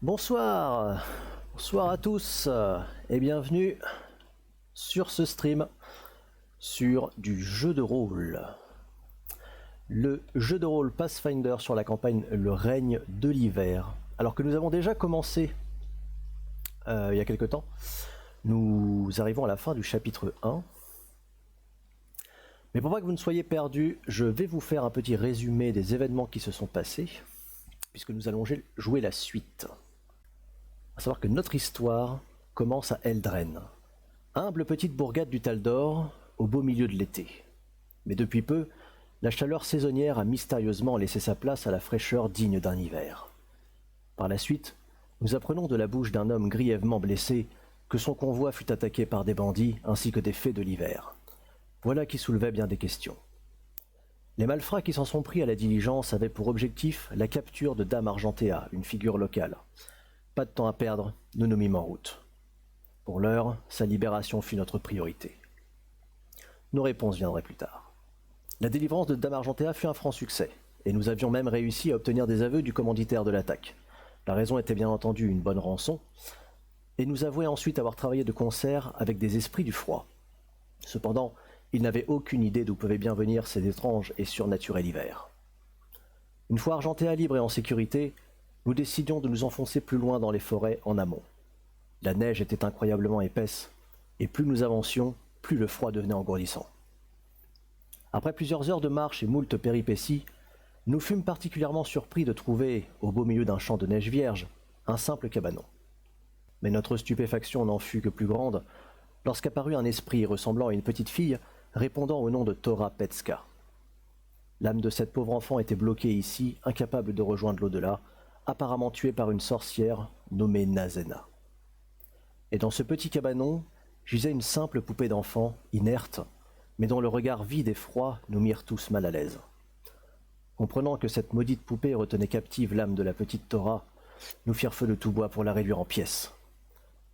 Bonsoir, bonsoir à tous et bienvenue sur ce stream sur du jeu de rôle. Le jeu de rôle Pathfinder sur la campagne Le règne de l'hiver. Alors que nous avons déjà commencé il y a quelque temps, nous arrivons à la fin du chapitre 1. Mais pour pas que vous ne soyez perdus, je vais vous faire un petit résumé des événements qui se sont passés, puisque nous allons jouer la suite. À savoir que notre histoire commence à Eldren, humble petite bourgade du Taldor, au beau milieu de l'été. Mais depuis peu, la chaleur saisonnière a mystérieusement laissé sa place à la fraîcheur digne d'un hiver. Par la suite, nous apprenons de la bouche d'un homme grièvement blessé que son convoi fut attaqué par des bandits ainsi que des fées de l'hiver. Voilà qui soulevait bien des questions. Les malfrats qui s'en sont pris à la diligence avaient pour objectif la capture de Dame Argentea, une figure locale. Pas de temps à perdre, nous nous mîmes en route. Pour l'heure, sa libération fut notre priorité. Nos réponses viendraient plus tard. La délivrance de Dame Argentea fut un franc succès, et nous avions même réussi à obtenir des aveux du commanditaire de l'attaque. La raison était bien entendu une bonne rançon, et nous avouait ensuite avoir travaillé de concert avec des esprits du froid. Cependant, ils n'avaient aucune idée d'où pouvaient bien venir ces étranges et surnaturels hivers. Une fois Argentea libre et en sécurité, nous décidions de nous enfoncer plus loin dans les forêts en amont. La neige était incroyablement épaisse, et plus nous avancions, plus le froid devenait engourdissant. Après plusieurs heures de marche et moult péripéties, nous fûmes particulièrement surpris de trouver, au beau milieu d'un champ de neige vierge, un simple cabanon. Mais notre stupéfaction n'en fut que plus grande lorsqu'apparut un esprit ressemblant à une petite fille répondant au nom de Tora Petska. L'âme de cette pauvre enfant était bloquée ici, incapable de rejoindre l'au-delà, apparemment tuée par une sorcière nommée Nazena. Et dans ce petit cabanon, gisait une simple poupée d'enfant, inerte, mais dont le regard vide et froid nous mirent tous mal à l'aise. Comprenant que cette maudite poupée retenait captive l'âme de la petite Tora, nous firent feu de tout bois pour la réduire en pièces.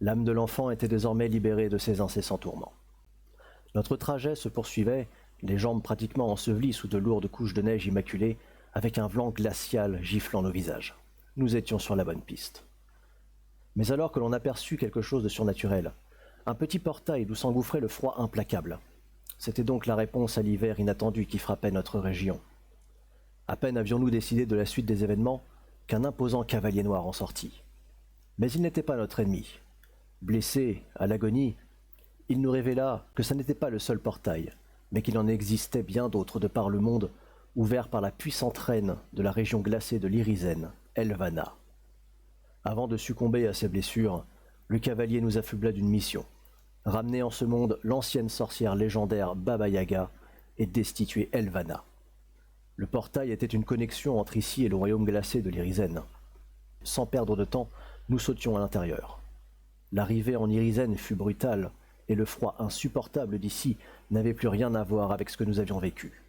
L'âme de l'enfant était désormais libérée de ses incessants tourments. Notre trajet se poursuivait, les jambes pratiquement ensevelies sous de lourdes couches de neige immaculée, avec un vent glacial giflant nos visages. Nous étions sur la bonne piste. Mais alors que l'on aperçut quelque chose de surnaturel, un petit portail d'où s'engouffrait le froid implacable. C'était donc la réponse à l'hiver inattendu qui frappait notre région. À peine avions-nous décidé de la suite des événements qu'un imposant cavalier noir en sortit. Mais il n'était pas notre ennemi. Blessé, à l'agonie, il nous révéla que ce n'était pas le seul portail, mais qu'il en existait bien d'autres de par le monde, ouverts par la puissante reine de la région glacée de l'Irizen, Elvana. Avant de succomber à ses blessures, le cavalier nous affubla d'une mission, ramener en ce monde l'ancienne sorcière légendaire Baba Yaga et destituer Elvana. Le portail était une connexion entre ici et le royaume glacé de l'Irizen. Sans perdre de temps, nous sautions à l'intérieur. L'arrivée en Irizen fut brutale, et le froid insupportable d'ici n'avait plus rien à voir avec ce que nous avions vécu.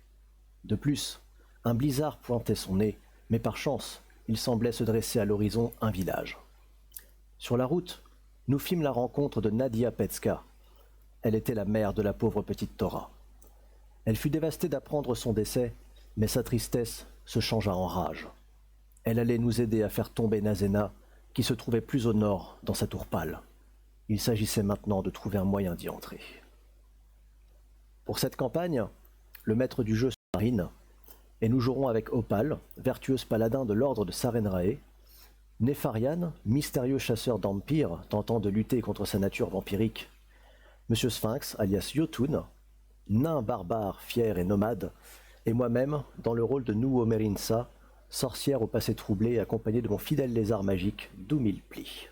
De plus, un blizzard pointait son nez, mais par chance, il semblait se dresser à l'horizon un village. Sur la route, nous fîmes la rencontre de Nadia Petska. Elle était la mère de la pauvre petite Tora. Elle fut dévastée d'apprendre son décès, mais sa tristesse se changea en rage. Elle allait nous aider à faire tomber Nazena, qui se trouvait plus au nord dans sa tour pâle. Il s'agissait maintenant de trouver un moyen d'y entrer. Pour cette campagne, le maître du jeu sera Marine, et nous jouerons avec Opal, vertueuse paladin de l'ordre de Sarenrae, Nefarian, mystérieux chasseur d'empires tentant de lutter contre sa nature vampirique, Monsieur Sphinx, alias Yotun, nain barbare, fier et nomade, et moi-même dans le rôle de Nuo Merinsa, sorcière au passé troublé accompagnée de mon fidèle lézard magique, Doumilpli.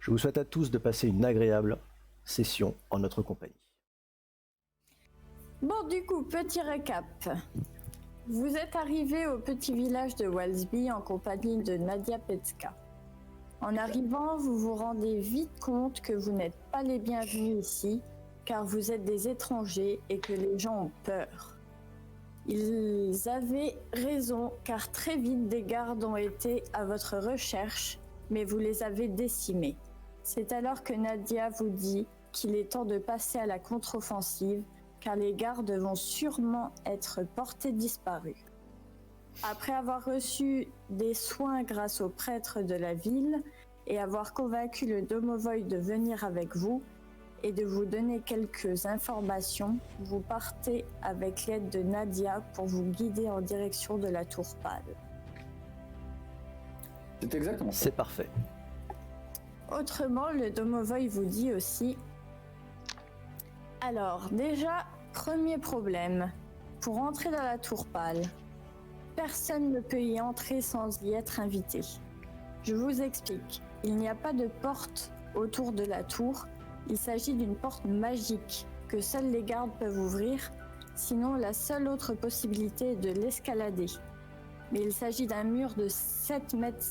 Je vous souhaite à tous de passer une agréable session en notre compagnie. Bon, du coup, petit récap. Vous êtes arrivé au petit village de Walsby en compagnie de Nadia Petska. En arrivant, vous vous rendez vite compte que vous n'êtes pas les bienvenus ici, car vous êtes des étrangers et que les gens ont peur. Ils avaient raison, car très vite des gardes ont été à votre recherche, mais vous les avez décimés. C'est alors que Nadia vous dit qu'il est temps de passer à la contre-offensive, car les gardes vont sûrement être portés disparus. Après avoir reçu des soins grâce au prêtre de la ville, et avoir convaincu le Domovoy de venir avec vous et de vous donner quelques informations, vous partez avec l'aide de Nadia pour vous guider en direction de la tour pâle. C'est exactement ça. C'est parfait. Autrement, le Domovoy vous dit aussi... Alors, déjà, premier problème. Pour entrer dans la tour pâle, personne ne peut y entrer sans y être invité. Je vous explique. Il n'y a pas de porte autour de la tour. Il s'agit d'une porte magique que seuls les gardes peuvent ouvrir. Sinon, la seule autre possibilité est de l'escalader. Mais il s'agit d'un mur de 7,50 mètres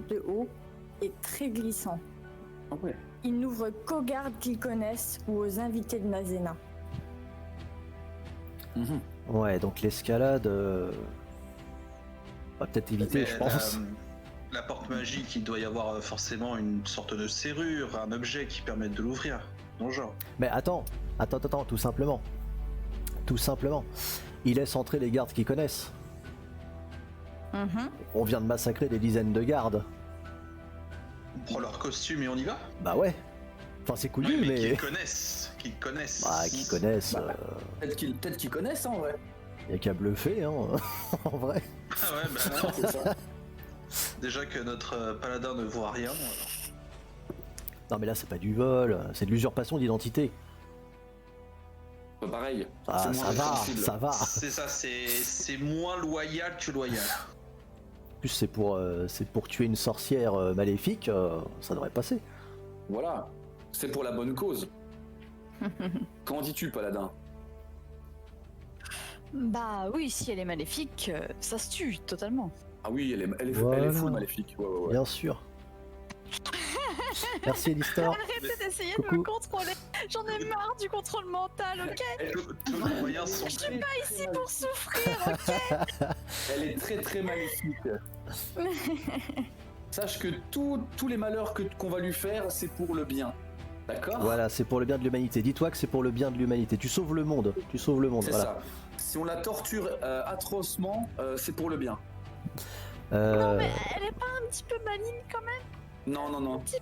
de haut et très glissant. Ah ouais. Il n'ouvre qu'aux gardes qu'ils connaissent ou aux invités de Nazena. Mhm. Ouais, donc l'escalade... on va peut-être éviter, Mais je pense. La porte magique, il doit y avoir forcément une sorte de serrure, un objet qui permette de l'ouvrir, dans le genre. Mais attends, tout simplement. Tout simplement. Il laisse entrer les gardes qu'ils connaissent. On vient de massacrer des dizaines de gardes. On prend leur costume et on y va. Bah ouais. Enfin, c'est couillu, Oui, mais mais... qu'ils connaissent. Qu'ils connaissent. Bah, qui connaissent... Bah, Peut-être qu'ils connaissent, hein, en vrai. y a qu'à bluffer, hein, en vrai. Ah ouais, bah non. C'est ça. Déjà que notre paladin ne voit rien. Non mais là, c'est pas du vol, c'est de l'usurpation d'identité. Bah, pareil. Ah, C'est ça moins va, répréhensible. ça va. C'est ça, c'est moins loyal que loyal. En plus, c'est pour tuer une sorcière maléfique, ça devrait passer. Voilà. C'est pour la bonne cause. Qu'en dis-tu, paladin? Bah oui, si elle est maléfique, ça se tue totalement. Ah oui, elle est Voilà. full maléfique. Ouais. Bien sûr. Merci Elistor. Arrêtez d'essayer de Coucou. me contrôler. J'en ai marre du contrôle mental, ok? Tous nos moyens sont... Je suis pas ici pour souffrir, ok? Elle est très très maléfique. Sache que tous les malheurs qu'on va lui faire, c'est pour le bien. D'accord? Voilà, c'est pour le bien de l'humanité. Dis-toi que c'est pour le bien de l'humanité. Tu sauves le monde. Tu sauves le monde. C'est Voilà. ça. Si on la torture atrocement, c'est pour le bien. Euh, Mais elle est pas un petit peu maligne quand même? Non. petit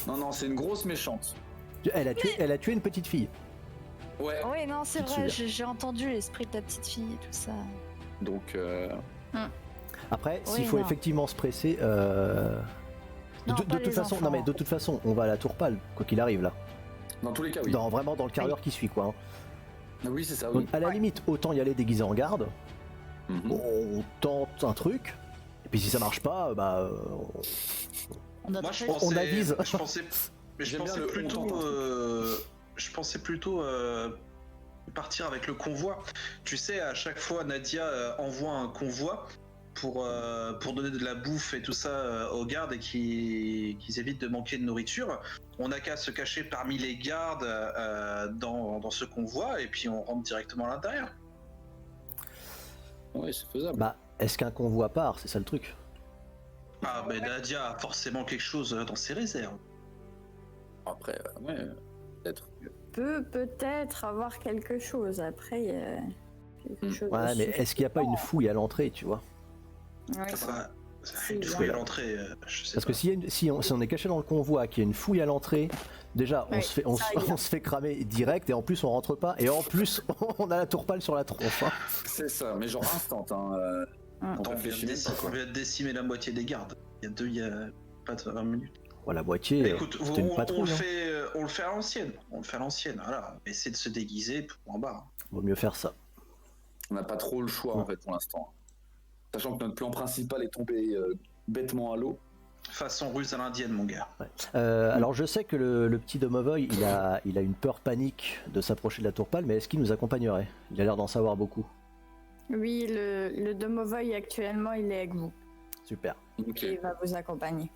Non, c'est une grosse méchante. elle a tué une petite fille. Ouais. Oui, non, c'est Tu te vrai, souviens. j'ai entendu l'esprit de la petite fille et tout ça. Donc, Après, Oui, s'il faut non. effectivement se presser, Non, de pas toute les façon, enfants. non mais de toute façon, on va à la tour pâle, quoi qu'il arrive là. dans tous les cas, oui. Vraiment dans le quart d'heure qui suit, quoi. Hein. Oui, c'est ça, Donc, oui. à la limite, autant y aller déguisé en garde. Mhm. On tente un truc. Et puis si ça marche pas, bah, On a Moi, je pas- pensais, on avise. Je pensais, mais je J'aime bien pensais le plutôt, on tente. je pensais plutôt partir avec le convoi. Tu sais, à chaque fois, Nadia envoie un convoi pour donner de la bouffe et tout ça aux gardes et qu'ils évitent de manquer de nourriture. On n'a qu'à se cacher parmi les gardes dans ce convoi et puis on rentre directement à l'intérieur. Ouais, c'est faisable. bah, est-ce qu'un convoi part? C'est ça le truc. Ah, mais Nadia a forcément quelque chose dans ses réserves. Après, ouais, peut-être. Peut-être avoir quelque chose. Après, il y a quelque chose. Ouais, de mais est-ce qu'il n'y a pas une fouille à l'entrée, tu vois? suffisant. Ouais. Enfin, C'est une bien. fouille à l'entrée, je sais Parce pas. que si on est caché dans le convoi, qu'il y a une fouille à l'entrée, déjà Ouais, on ça, il y a. se fait cramer direct et en plus on rentre pas et en plus on a la tour pâle sur la tronche. Hein. C'est ça, mais genre instant, hein. On On vient, réfléchit de même pas, quoi. on vient de décimer la moitié des gardes. Il y a pas de 20 minutes. Voilà, la moitié, Écoute, c'était une on patrouille. Hein. on le fait à l'ancienne. On le fait à l'ancienne. Voilà, on essaie de se déguiser pour en bas. Vaut mieux faire ça. On n'a pas trop le choix, en fait, pour l'instant. Sachant que notre plan principal est tombé bêtement à l'eau. Façon ruse à l'indienne, mon gars. Alors je sais que le petit Domovoy, il a une peur panique de s'approcher de la tour pâle, mais est-ce qu'il nous accompagnerait? Il a l'air d'en savoir beaucoup. Oui, le Domovoy actuellement, il est avec vous. Super. Ok. Et il va vous accompagner.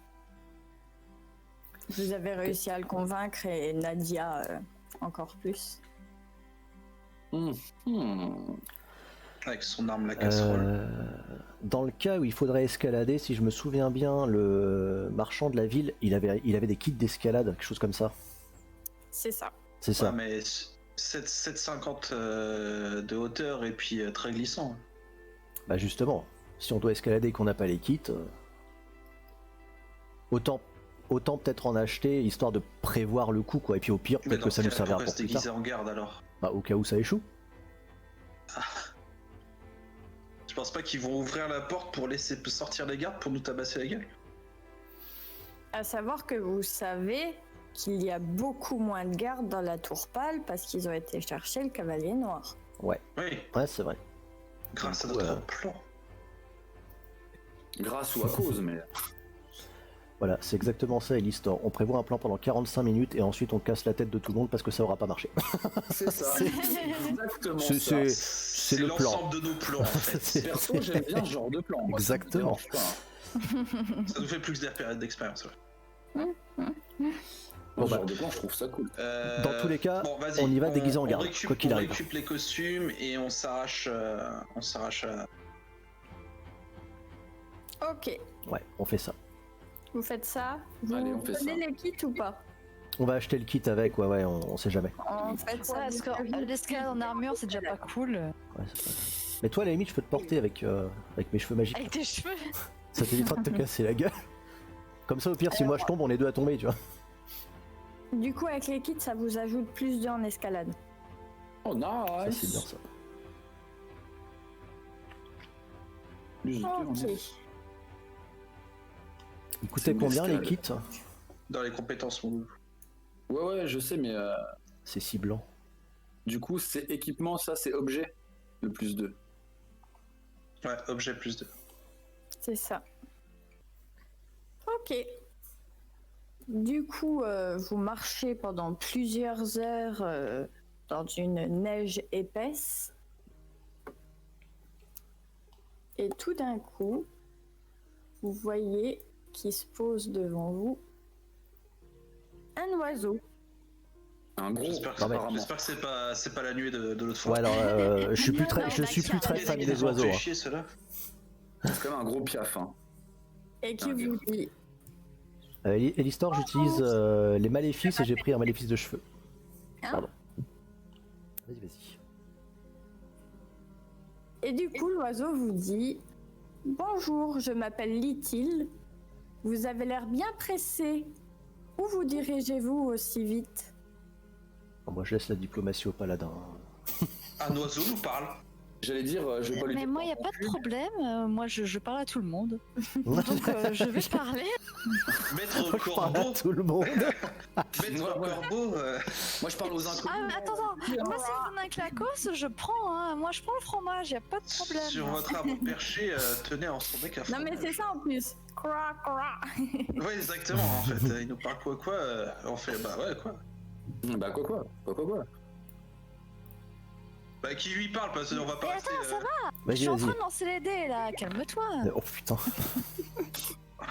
Vous avez réussi à le convaincre et Nadia encore plus. Hmm. Avec son arme, la casserole. Dans le cas où il faudrait escalader, si je me souviens bien, le marchand de la ville, il avait des kits d'escalade, quelque chose comme ça. C'est ça. C'est ça. Ouais, mais 7,50 de hauteur et puis très glissant. Bah justement, si on doit escalader et qu'on n'a pas les kits, autant autant peut-être en acheter histoire de prévoir le coup, quoi. Et puis au pire, Mais peut-être dans que ça ce nous cas, servira pourquoi pour se plus déguiser tard. en garde alors? Bah, au cas où ça échoue. Je pense pas qu'ils vont ouvrir la porte pour laisser sortir les gardes pour nous tabasser la gueule. À savoir que vous savez qu'il y a beaucoup moins de gardes dans la tour pâle parce qu'ils ont été chercher le cavalier noir. Ouais, Oui, ouais, c'est vrai. grâce à Du coup, notre plan. Grâce ou à cause, mais. Voilà, c'est exactement ça, Elistor. On prévoit un plan pendant 45 minutes et ensuite on casse la tête de tout le monde parce que ça aura pas marché. C'est ça. C'est- Exactement c'est- ça. c'est le plan. l'ensemble de nos plans en fait. C'est- Perso, j'aime bien ce genre de plan. Moi, ça me Exactement. dérange pas. Ça nous fait plus que des périodes d'expérience. Ouais. Bon, Ce bah, genre de plan, je trouve ça cool. Dans tous les cas, bon, vas-y, on y va déguisé en garde, quoi qu'il on arrive. récup les costumes et on s'arrache. Ok, Ouais, on fait ça. vous faites ça. Vous Allez, on fait prenez ça. les kits ou pas? On va acheter le kit avec, ouais, on sait jamais. En fait, ça. Ouais, parce que l'escalade en armure, c'est déjà pas cool. Ouais, c'est pas grave. Mais toi, à la limite, je peux te porter avec mes cheveux magiques. Avec tes cheveux. Ça t'évitera de te casser la gueule. Comme ça, au pire, si moi je tombe, on est deux à tomber, tu vois. Du coup, avec les kits, ça vous ajoute plus de en escalade. Oh, Ça, nice. c'est bien ça. Plus de deux, on Ok. est- Ils coûtaient C'est une combien les escalade. kits? Dans les compétences, mon loup. Ouais, je sais, mais C'est si blanc. du coup, c'est équipement, ça, c'est objet. Le plus 2. Ouais, objet plus 2. C'est ça. Ok. Du coup, vous marchez pendant plusieurs heures dans une neige épaisse. Et tout d'un coup, vous voyez qui se pose devant vous un oiseau. Un gros, J'espère que, Non, mais- apparemment. c'est pas la nuée de l'autre fois. Ouais, alors, je suis plus très, Non, je suis plus très fan des oiseaux. Fait hein. chier, ceux-là. C'est quand même un gros piaf. Hein. Et qui vous dit Elistor, j'utilise les maléfices et j'ai pris un maléfice de cheveux. Hein Pardon. Vas-y. Et du coup, l'oiseau vous dit bonjour, je m'appelle Lithil. Vous avez l'air bien pressé. Où vous dirigez-vous aussi vite? Bon, moi, je laisse la diplomatie au paladin. Un oiseau nous parle. J'allais dire, je vais pas lui Mais dire moi, y a pas de plus. problème. Moi, je parle à tout le monde. Moi, Donc, je vais parler. Maître je parle à Corbeau. tout le monde. Maître Ouais. Corbeau. Moi, je parle aux Ah, inconnus. mais attends. Moi, si vous donnez un clacos, je prends. Hein. Moi, je prends le fromage. Y a pas de problème. Sur votre arbre perché, tenez en son bec à Non mais c'est ça en plus. Croix, croix. Ouais, exactement, en fait. Il nous parle quoi, on fait, bah ouais, quoi. Bah, quoi. Bah, qui lui parle, parce qu'on va pas Mais rester. attends, ça va. Je Vas-y, suis en vas-y. train de lancer les dés, là. Calme-toi. Oh putain.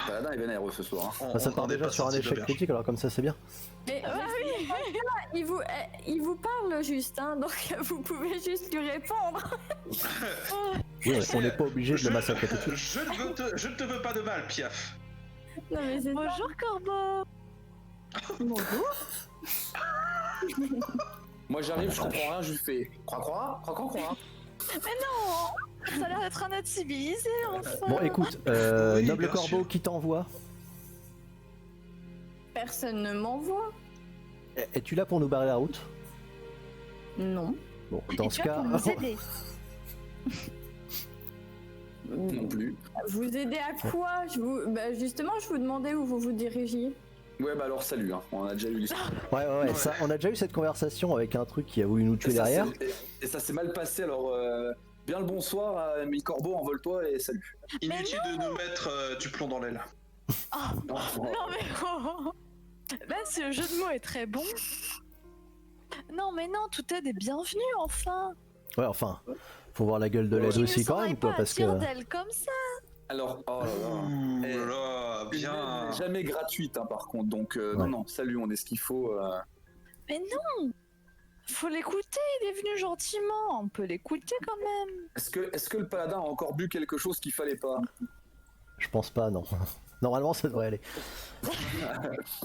Paladin est vénère ce soir. Hein. on- Bah, ça on part est déjà pas sur un sorti de échec l'auberge. critique, alors comme ça, c'est bien. Mais il vous parle juste, hein, donc vous pouvez juste lui répondre. Oui, on n'est pas obligé de le massacrer tout de suite. Je ne te veux pas de mal, Piaf. Non mais c'est ça. Bonjour, Corbeau. Bonjour. Moi, j'arrive, je comprends rien, je lui fais croix. Mais non. Ça a l'air d'être un être civilisé, enfin. Bon, écoute, Oui, noble bien corbeau, sûr. qui t'envoie? Personne ne m'envoie. Es-tu là pour nous barrer la route? Non. Bon, dans Et ce tu vas cas, pour nous aider. Non plus. Vous aider à quoi? Bah, justement, je vous demandais où vous vous dirigiez. Ouais, bah alors, salut. Hein. On a déjà eu l'histoire. ouais, Ouais. ça, on a déjà eu cette conversation avec un truc qui a voulu nous tuer Et ça, derrière. et ça s'est mal passé, alors bien le bonsoir, ami Corbeau, envole-toi et salut. Inutile de nous mettre du plomb dans l'aile. Non, mais oh. Là, ce jeu de mots est très bon. Non, mais non, toute aide est bienvenue, enfin. Ouais, enfin, faut voir la gueule de l'aide Qui aussi ne quand s'en même, aille quoi, pas parce à tire que. d'elle comme ça. Alors, oh là là. Ouh Eh, là là, Une bien. aide jamais gratuite, hein, par contre, donc Ouais. non, salut, on est ce qu'il faut. Mais non. Faut l'écouter, il est venu gentiment. On peut l'écouter quand même. Est-ce que le paladin a encore bu quelque chose qu'il fallait pas? Je pense pas, non. Normalement, ça devrait aller.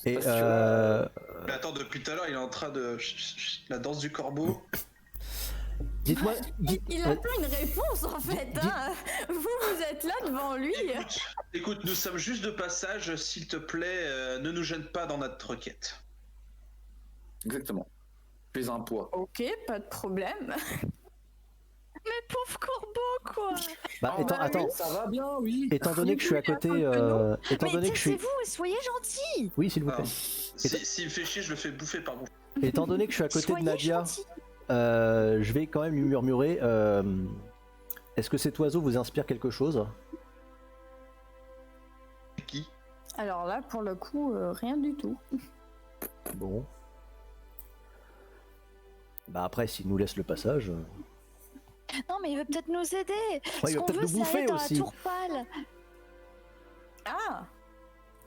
Et Parce que, Mais attends, depuis tout à l'heure, il est en train de. La danse du corbeau. Dites-moi. Il attend une réponse en fait. Hein. Vous êtes là devant lui. Écoute, nous sommes juste de passage. S'il te plaît, ne nous gêne pas dans notre requête. Exactement. Fais un poids. Ok, pas de problème. Mais pauvre corbeau, quoi. Bah, attends. Ça va bien, oui. Étant donné que je suis à côté. Étant Mais donné que je suis. taisez-vous et soyez gentils. Oui, s'il vous Alors, plaît. s'il me fait chier, je le fais bouffer par vous. Étant donné que je suis à côté de Soyez Nadia, gentils. je vais quand même lui murmurer. Est-ce que cet oiseau vous inspire quelque chose? Qui? Alors là, pour le coup, rien du tout. Bon. Bah après, s'il nous laisse le passage. Non, mais il veut peut-être nous aider. Ouais, il Ce va qu'on peut-être veut, nous c'est bouffer aller dans aussi. la tour pâle. Ah.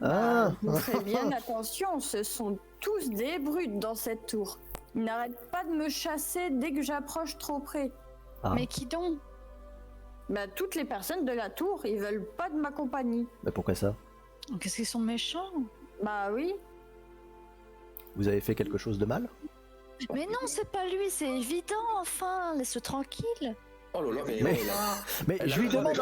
Ah. Vous ferez bien attention, ce sont tous des brutes dans cette tour. Ils n'arrêtent pas de me chasser dès que j'approche trop près. Ah. Mais qui donc? Bah, toutes les personnes de la tour, ils veulent pas de ma compagnie. Bah pourquoi ça? Qu'est-ce qu'ils sont méchants? Bah oui. Vous avez fait quelque chose de mal? Mais non, c'est pas lui, c'est évident, enfin, laisse-le tranquille. Oh là là, Mais je lui demande.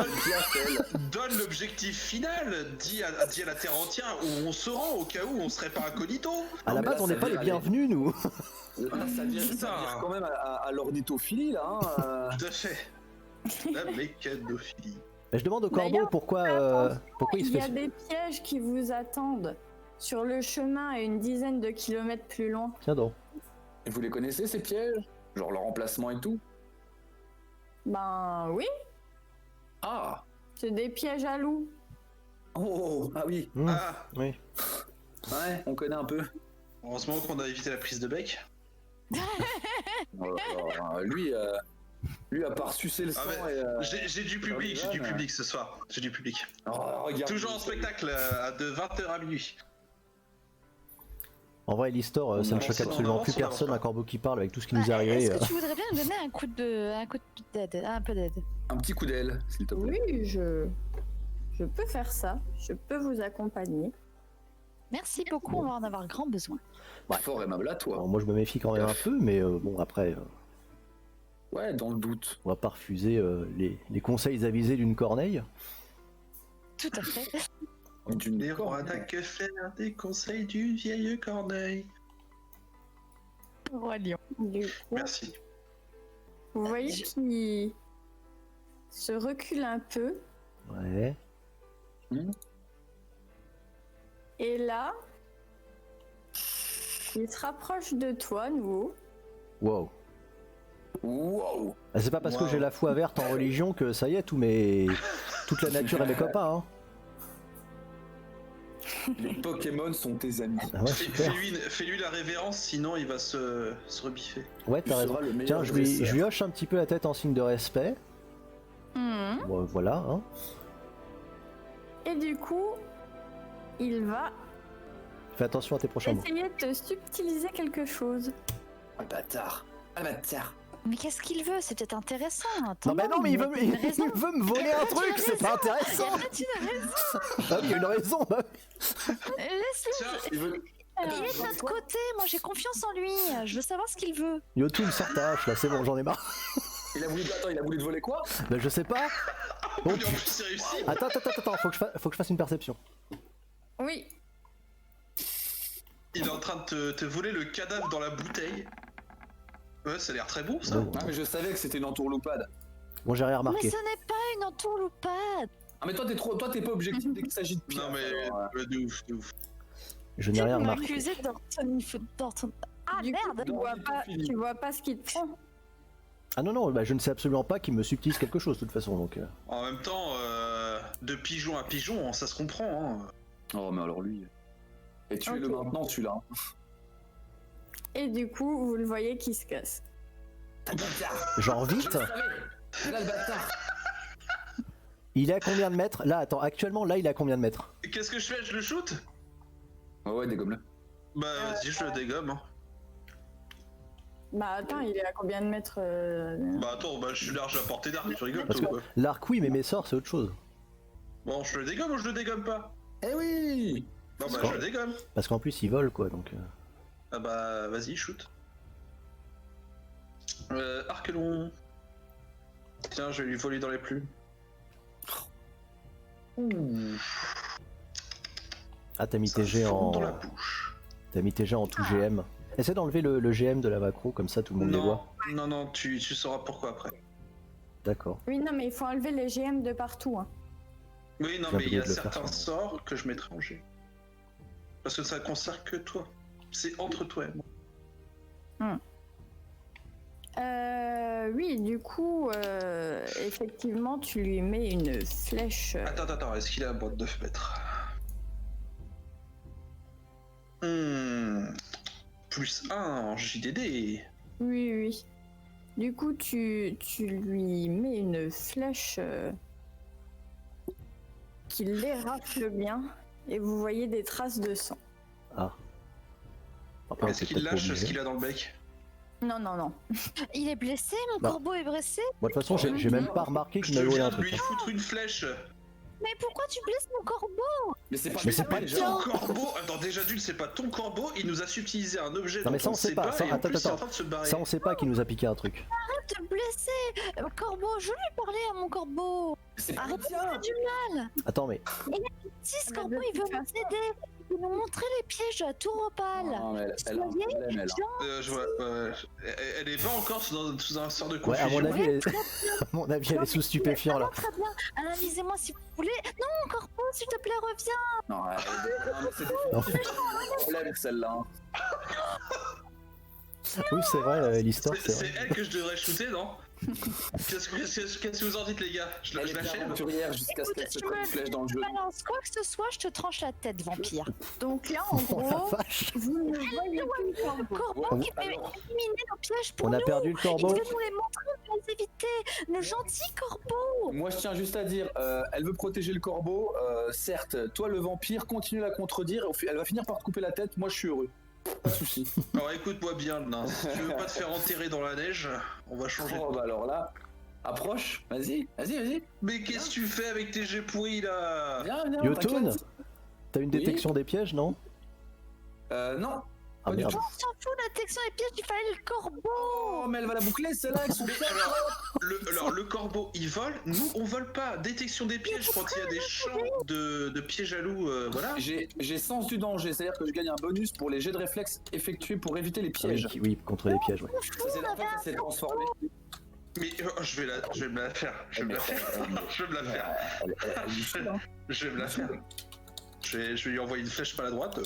Donne l'objectif final. Dis à la terre entière où on se rend au cas où on serait pas incognito. À la mais base, là, on ça n'est pas les vire, bienvenus, nous. Là, ça vire quand même à l'ornithophilie, là. Hein. Tout à fait. La mécanophilie. Mais je demande au corbeau D'ailleurs, pourquoi il se Il y a fait. des pièges qui vous attendent sur le chemin à une dizaine de kilomètres plus loin. Tiens donc. Et vous les connaissez, ces pièges? Genre leur emplacement et tout? Ben oui, Ah. c'est des pièges à loups. Oh, ah oui. Ah, Oui. Ouais, on connaît un peu. heureusement qu'on a évité la prise de bec. Oh là là, lui, à part sucer le sang Ah, et... J'ai du public ce soir. J'ai du public. Oh, regarde. Toujours en spectacle de 20h à minuit. En vrai, l'histoire, ça ne choque absolument plus personne. Un corbeau qui parle avec tout ce qui nous est arrivé. Est-ce que tu voudrais bien me donner un coup d'aide, un peu d'aide? Un petit coup d'aile, s'il te plaît. Oui, je peux faire ça. Je peux vous accompagner. Merci beaucoup, on va en avoir grand besoin. Fort aimable à toi. Bon, moi, je me méfie quand même un peu, mais bon, après, Ouais, dans le doute. on va pas refuser les conseils avisés d'une corneille. Tout à fait. D'une Les rois corne. n'a que faire des conseils du vieil corneille. Roi Lion. Du coup, Merci. vous voyez qu'il se recule un peu. Ouais. Et là, il se rapproche de toi, nouveau. Wow. Wow. Ah, c'est pas parce que Wow. j'ai la foi verte en religion que ça y est, toute la nature est mes copains. Hein. Les Pokémon sont tes amis. Ah ouais, super. Fais-lui la révérence, sinon il va se rebiffer. Ouais, Tu t'as raison. seras le meilleur Tiens, je lui dresseur. hoche un petit peu la tête en signe de respect. Mhm. Bon, voilà. Hein. Et du coup, il va Fais attention à tes prochains mots. essayer de te subtiliser quelque chose. Ah, bâtard. Ah, bâtard. Mais qu'est-ce qu'il veut? C'est peut-être intéressant. Non, mais non, mais il veut, y a une raison. il veut me voler un truc, c'est pas Il y intéressant. a peut-être une raison. Ah oui, il y a une raison. Bah oui. Laisse-le. Tiens, Il veut... Il est de notre côté. Moi, j'ai confiance en lui. Je veux savoir ce qu'il veut. Yotun, sors ta hache là, c'est bon, j'en ai marre. il a voulu te voler quoi? Bah je sais pas. mais Bon, en plus c'est réussi. attends, faut que je fasse une perception. Oui, Il est en train de te voler le cadavre dans la bouteille. Ouais, ça a l'air très bon ça. Bon, Ah, mais je savais que c'était une entourloupade. bon, j'ai rien Mais remarqué. ce n'est pas une entourloupade. Ah, mais toi, t'es pas objectif dès qu'il s'agit de pierre. Non mais alors, de ouf, de ouf. Je n'ai rien Tu m'as remarqué. accusé d'orthon... Ah du coup, merde. tu vois pas ce qu'il te prend. Ah non, non, bah, je ne sais absolument pas qu'il me subtilise quelque chose de toute façon. Donc, En même temps, de pigeon à pigeon, ça se comprend. Hein. Oh, mais alors lui. Et tuez-le Ok. maintenant, celui-là. hein. Et du coup, vous le voyez qui se casse. Ah, bâtard. genre Je le vite. savais. Là, le bâtard. Il est à combien de mètres? Là, attends, actuellement, là, il est à combien de mètres? Et qu'est-ce que je fais? Je le shoot? Ouais, dégomme-le. Bah vas-y, je le dégomme. Hein. Bah attends, il est à combien de mètres Bah attends, bah je suis large à portée d'arc, tu rigoles Parce toi, que quoi. l'arc, oui, mais mes sorts, c'est autre chose. Bon, je le dégomme ou je le dégomme pas? Eh oui. Non bah Parce je le dégomme. Parce qu'en plus, il vole, quoi, donc. Ah bah vas-y, shoot. Arc long. Tiens, je vais lui voler dans les plumes. Ouh. Ah, t'as mis Ça tes jets fond en... dans la bouche. T'as mis tes jets en tout GM. Essaie d'enlever le GM de la macro, comme ça tout le monde les voit. Non, tu sauras pourquoi après. D'accord. Oui, non, mais il faut enlever les GM de partout. Hein. Oui, non, J'ai mais il y a oublié de le faire, certains ça. sorts que je mettrai en G. Parce que ça concerne que toi. C'est entre toi et moi. Oui, du coup, effectivement, tu lui mets une flèche. Attends, est-ce qu'il a la boîte de fenêtre? Plus 1 en JDD. Oui. Du coup, tu lui mets une flèche qui l'érafle bien et vous voyez des traces de sang. Ah. Après, Est-ce c'est qu'il peut-être pas lâche ce obligé. qu'il a dans le bec? Non. Il est blessé, mon Bah. corbeau est blessé. Moi, de toute façon, j'ai même pas remarqué qu'il Je m'avait volé un viens de truc. lui foutre une flèche. Mais pourquoi tu blesses mon corbeau? Mais c'est pas, Mais c'est pas déjà. Ton corbeau, attends, déjà d'une, c'est pas ton corbeau, il nous a subtilisé un objet Non, mais dont ça, on on sait sait pas. pas, Ça, et en attends, plus, il est en attends. train de se barrer. Ça, on sait pas qui nous a piqué un truc. Arrête de blesser. Corbeau, je lui parlais à mon corbeau. C'est pas Arrête de bien. faire du mal. Attends, mais Si ce Mais corbeau de il veut toute nous aider, il veut nous montrer les pièges de la tour opale. Non, mais elle a un Soyez problème, elle. Je vois, elle est pas encore sous un sort de ouais, confusion. à mon avis, à mon avis, elle est sous stupéfiant là. Très bien. Analysez-moi si vous voulez. Non, corbeau, s'il te plaît, reviens. Non, c'est un problème celle-là. Hein. Oui, c'est vrai, l'histoire, c'est C'est vrai. elle que je devrais shooter, non? Qu'est-ce que vous en dites, les gars? Je Elle est l'achève? aventurière jusqu'à ce qu'elle se prenne une flèche dans le jeu. Balance quoi que ce soit, je te tranche la tête, vampire. Donc là, en Oh la gros, vache. vous ne voyez plus le corbeau. Corbeau Ouais, qui fait alors. éliminer nos pièges pour On a nous. perdu le Il corbeau. veut nous les montrer, on va les éviter. Le gentil corbeau. Moi, je tiens juste à dire, elle veut protéger le corbeau. Certes, toi, le vampire, continue à la contredire. Elle va finir par te couper la tête. Moi, je suis heureux. Pas de soucis. Alors écoute-moi bien, le nain. Si tu veux pas te faire enterrer dans la neige, on va changer. Oh, bah alors là, approche. Vas-y. Mais qu'est-ce que tu fais avec tes jets pourris là? Viens, Yotun, t'inquiète. t'as une détection des pièges, non? Non. Ah Pas du merde. tout. On s'en fout, la détection des pièges, il fallait le corbeau. Oh, mais elle va la boucler, celle-là, avec son Mais alors, le corbeau il vole, nous on vole pas. Détection des pièges quand il y a des champs de pièges à loups, voilà. J'ai sens du danger, c'est-à-dire que je gagne un bonus pour les jets de réflexe effectués pour éviter les Ah oui, pièges. oui, contre les pièges, ouais. Ça, c'est en fait, ça s'est transformé. Mais je vais me la faire. Je vais me la faire. Je vais me la faire. Elle lui file, hein. Je vais me la faire. Je vais lui envoyer une flèche palladroite.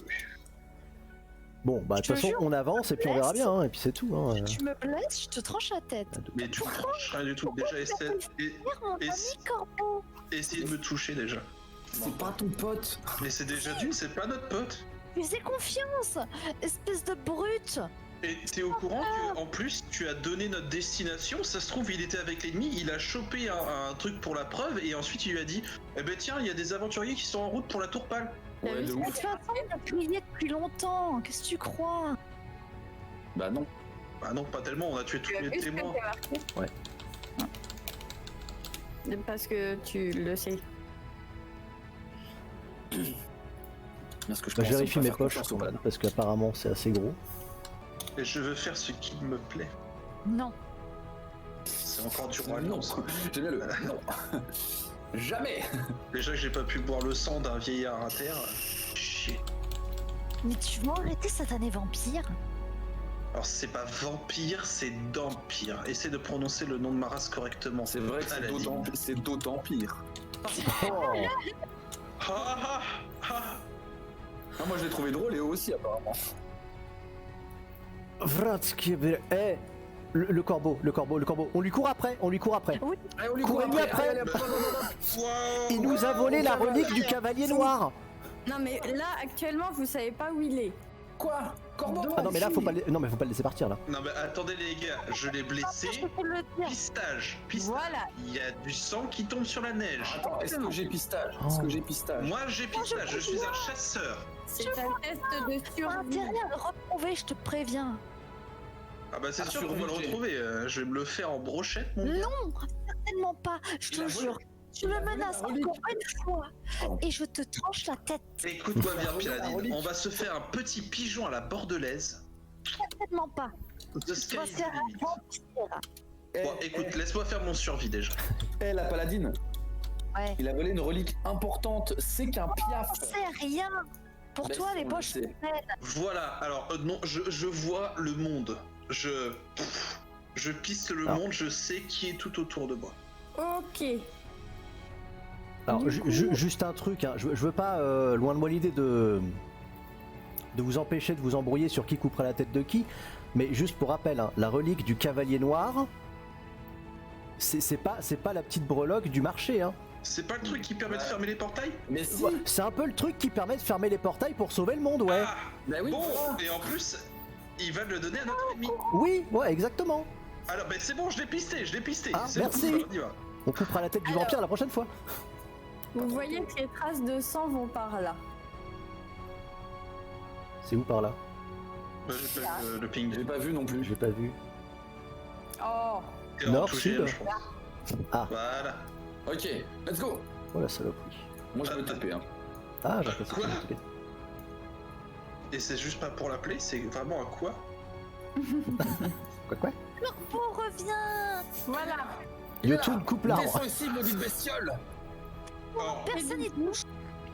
Bon, bah, de Je toute te façon, jure, on avance et puis on verra laisse. bien, hein, et puis c'est tout. Hein. Tu me blesses, je te tranche la tête. Mais tu me tranches rien du tout. Déjà, Merde, mon et- ami corbeau. essayez de me toucher déjà. C'est pas ton pote. Mais c'est déjà d'une, c'est pas notre pote. Fais confiance, espèce de brute. Et t'es au courant que en plus tu as donné notre destination, ça se trouve il était avec l'ennemi, il a chopé un truc pour la preuve et ensuite il lui a dit eh ben tiens il y a des aventuriers qui sont en route pour la tour pâle. Ouais, de De toute ouf. façon, on a plié depuis longtemps. Qu'est-ce que tu crois? Bah non. Bah non pas tellement, on a tué tous Tu as les vu ce que témoins. c'est marqué Ouais. Parce que tu le sais. Parce que je Bah, pense je vérifie qu'on peut mes faire poches confiance au malade. parce qu'apparemment c'est assez gros. Et je veux faire ce qui me plaît. Non. C'est encore du roi Non, non ça. j'aime bien le non. Jamais. Déjà que j'ai pas pu boire le sang d'un vieillard à terre. Chier. Mais tu vas arrêter cette année vampire? Alors c'est pas vampire, c'est dampire. Essaie de prononcer le nom de ma race correctement. C'est vrai que Paladin. c'est d'autant pire. Oh, Ah ah ah. Ah, moi je l'ai trouvé drôle et eux aussi apparemment. Eh, le corbeau, on lui court après, Allez, on lui Courez-lui après. Allez, hop, hop, hop, hop. Wow. Il nous a volé la relique du cavalier noir. Non mais là actuellement vous savez pas où il est. Quoi? Corbeau? Ah non mais là faut pas non mais faut pas le laisser partir là. Non mais attendez les gars, je l'ai blessé. Je peux le dire. Pistage. Voilà. Il y a du sang qui tombe sur la neige. Attends, est-ce que j'ai pistage? Est-ce que j'ai pistage? Moi j'ai pistage, je suis un chasseur. C'est un test de Pas survie. intérêt à le retrouver, je te préviens. Ah bah c'est Ah, sûr qu'on va le survie, retrouver, je vais me le faire en brochette mon gars. Non, certainement pas. Je Il a te volé. jure. Tu Il a le volé menaces la relique. encore une fois. Pardon. Et je te tranche la tête. Écoute-moi bien La Piladine, relique. on va se faire un petit pigeon à la bordelaise. Certainement pas. The sky Tu vas is faire the un limit. vampire. Bon, écoute, laisse-moi faire mon survie déjà. La paladine, Ouais. il a volé une relique importante, c'est qu'un piaf. C'est rien. Pour Ben toi, si, les on poches le sont sait. pleines. Voilà, alors non, je vois le monde. Je pisse le Alors. monde, je sais qui est tout autour de moi. Ok. Alors, Du coup- juste un truc, hein, je veux pas, loin de moi l'idée de vous empêcher de vous embrouiller sur qui couperait la tête de qui, mais juste pour rappel, hein, la relique du cavalier noir, c'est pas la petite breloque du marché, hein. C'est pas le truc qui permet de fermer les portails? Mais si. Ouais, c'est un peu le truc qui permet de fermer les portails pour sauver le monde, ouais. Ah, Bah oui. bon, voilà. et en plus, il va le donner à notre ennemi. Oui, ouais, exactement. Alors, ben c'est bon, je l'ai pisté. Ah, C'est merci. bon, on y va. On coupera la tête du vampire la prochaine fois. Vous voyez que les traces de sang vont par là. C'est où par là? Bah, j'ai pas vu le ping. J'ai pas vu non plus. J'ai pas vu. Oh. Et en Nord, touché, sud. je pense. Ah. Voilà. Ok, let's go. Oh la saloperie. Moi je vais taper. Hein. Ah, j'ai l'impression Quoi que Et c'est juste pas pour l'appeler, c'est vraiment à quoi? Quoi? On revient. Voilà. Yotun coupe l'arbre. Descends ici, maudite bestiole. Oh. Personne n'y touche.